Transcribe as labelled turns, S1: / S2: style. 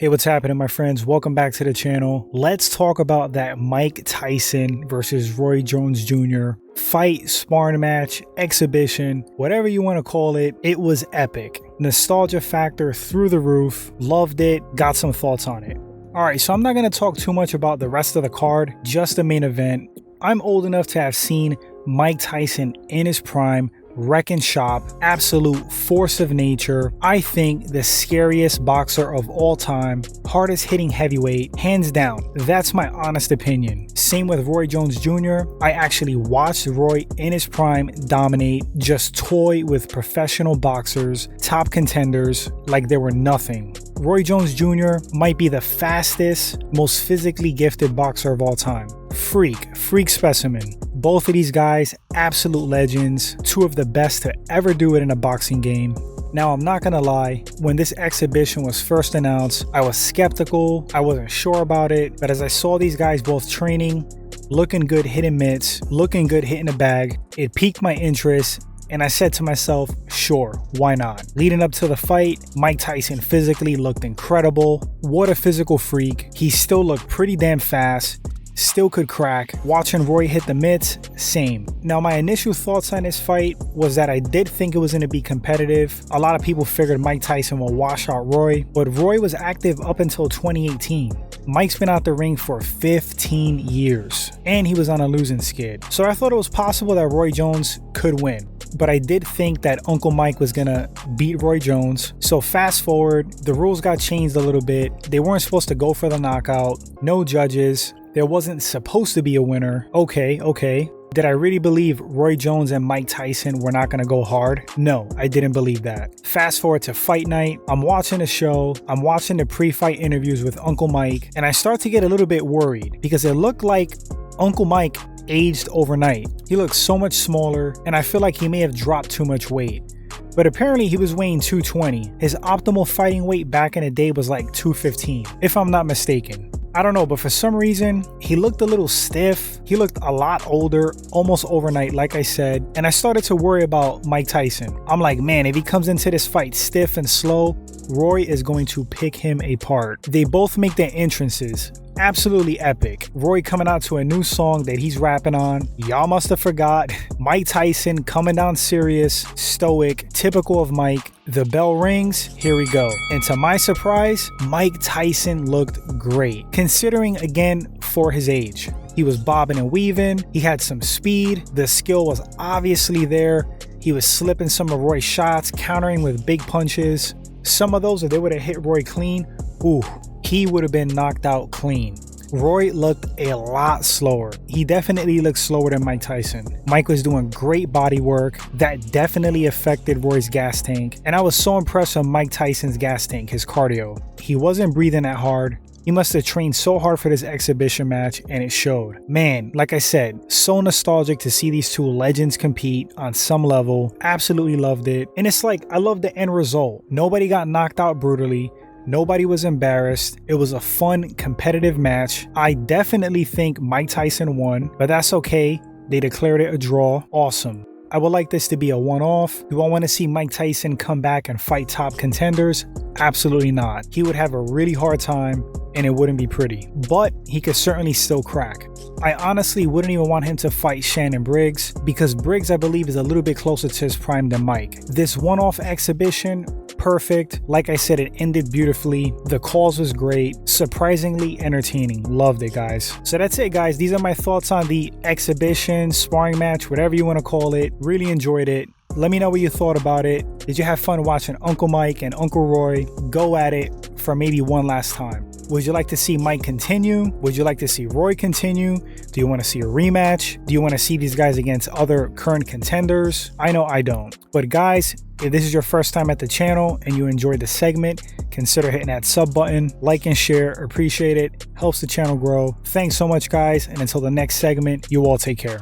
S1: Hey, what's happening, my friends? Welcome back to the channel. Let's talk about that Mike Tyson versus Roy Jones Jr. fight, sparring match, exhibition, whatever you want to call it. It was epic. Nostalgia factor through the roof. Loved it. Got some thoughts on it. Alright, so I'm not going to talk too much about the rest of the card, just the main event. I'm old enough to have seen Mike Tyson in his prime, wrecking shop, absolute force of nature. I think the scariest boxer of all time, hardest hitting heavyweight, hands down. That's my honest opinion. Same with Roy Jones Jr. I actually watched Roy in his prime dominate, just toy with professional boxers, top contenders, like they were nothing. Roy Jones Jr. might be the fastest, most physically gifted boxer of all time. Freak specimen. Both of these guys, absolute legends, two of the best to ever do it in a boxing game. Now, I'm not gonna lie, when this exhibition was first announced, I was skeptical, I wasn't sure about it, but as I saw these guys both training, looking good hitting mitts, looking good hitting the bag, it piqued my interest, and I said to myself, sure, why not? Leading up to the fight, Mike Tyson physically looked incredible. What a physical freak. He still looked pretty damn fast. Still could crack. Watching Roy hit the mitts, same. Now, my initial thoughts on this fight was that I did think it was going to be competitive. A lot of people figured Mike Tyson will wash out Roy, but Roy was active up until 2018. Mike's been out the ring for 15 years, and he was on a losing skid. So I thought it was possible that Roy Jones could win. But I did think that Uncle Mike was gonna beat Roy Jones. So fast forward, the rules got changed a little bit. They weren't supposed to go for the knockout. No judges. There wasn't supposed to be a winner. Okay. Did I really believe Roy Jones and Mike Tyson were not going to go hard? No, I didn't believe that. Fast forward to fight night. I'm watching the show. I'm watching the pre-fight interviews with Uncle Mike. And I start to get a little bit worried because it looked like Uncle Mike aged overnight. He looked so much smaller, and I feel like he may have dropped too much weight. But apparently he was weighing 220. His optimal fighting weight back in the day was like 215, if I'm not mistaken. I don't know, but for some reason, he looked a little stiff. He looked a lot older, almost overnight, like I said. And I started to worry about Mike Tyson. I'm like, man, if he comes into this fight stiff and slow, Roy is going to pick him apart. They both make their entrances. Absolutely epic. Roy coming out to a new song that he's rapping on. Y'all must have forgot. Mike Tyson coming down serious, stoic, typical of Mike. The bell rings, here we go. And to my surprise, Mike Tyson looked great, considering again for his age. He was bobbing and weaving, he had some speed, the skill was obviously there. He was slipping some of Roy's shots, countering with big punches. Some of those, if they would have hit Roy clean, ooh, he would have been knocked out clean. Roy looked a lot slower. He definitely looked slower than Mike Tyson. Mike was doing great body work. That definitely affected Roy's gas tank. And I was so impressed with Mike Tyson's gas tank, his cardio. He wasn't breathing that hard. He must have trained so hard for this exhibition match, and it showed. Man, like I said, so nostalgic to see these two legends compete on some level. Absolutely loved it. And it's like, I love the end result. Nobody got knocked out brutally. Nobody was embarrassed. It was a fun, competitive match. I definitely think Mike Tyson won, but that's okay. They declared it a draw. Awesome. I would like this to be a one-off. Do I want to see Mike Tyson come back and fight top contenders? Absolutely not. He would have a really hard time, and it wouldn't be pretty. But he could certainly still crack. I honestly wouldn't even want him to fight Shannon Briggs, because Briggs, I believe, is a little bit closer to his prime than Mike. This one-off exhibition, perfect. Like I said, it ended beautifully. The calls was great. Surprisingly entertaining. Loved it, guys. So that's it, guys. These are my thoughts on the exhibition, sparring match, whatever you want to call it. Really enjoyed it. Let me know what you thought about it. Did you have fun watching Uncle Mike and Uncle Roy go at it for maybe one last time? Would you like to see Mike continue? Would you like to see Roy continue? Do you want to see a rematch? Do you want to see these guys against other current contenders? I know I don't. But guys, if this is your first time at the channel and you enjoyed the segment, consider hitting that sub button, like and share, appreciate it, helps the channel grow. Thanks so much, guys, and until the next segment, you all take care.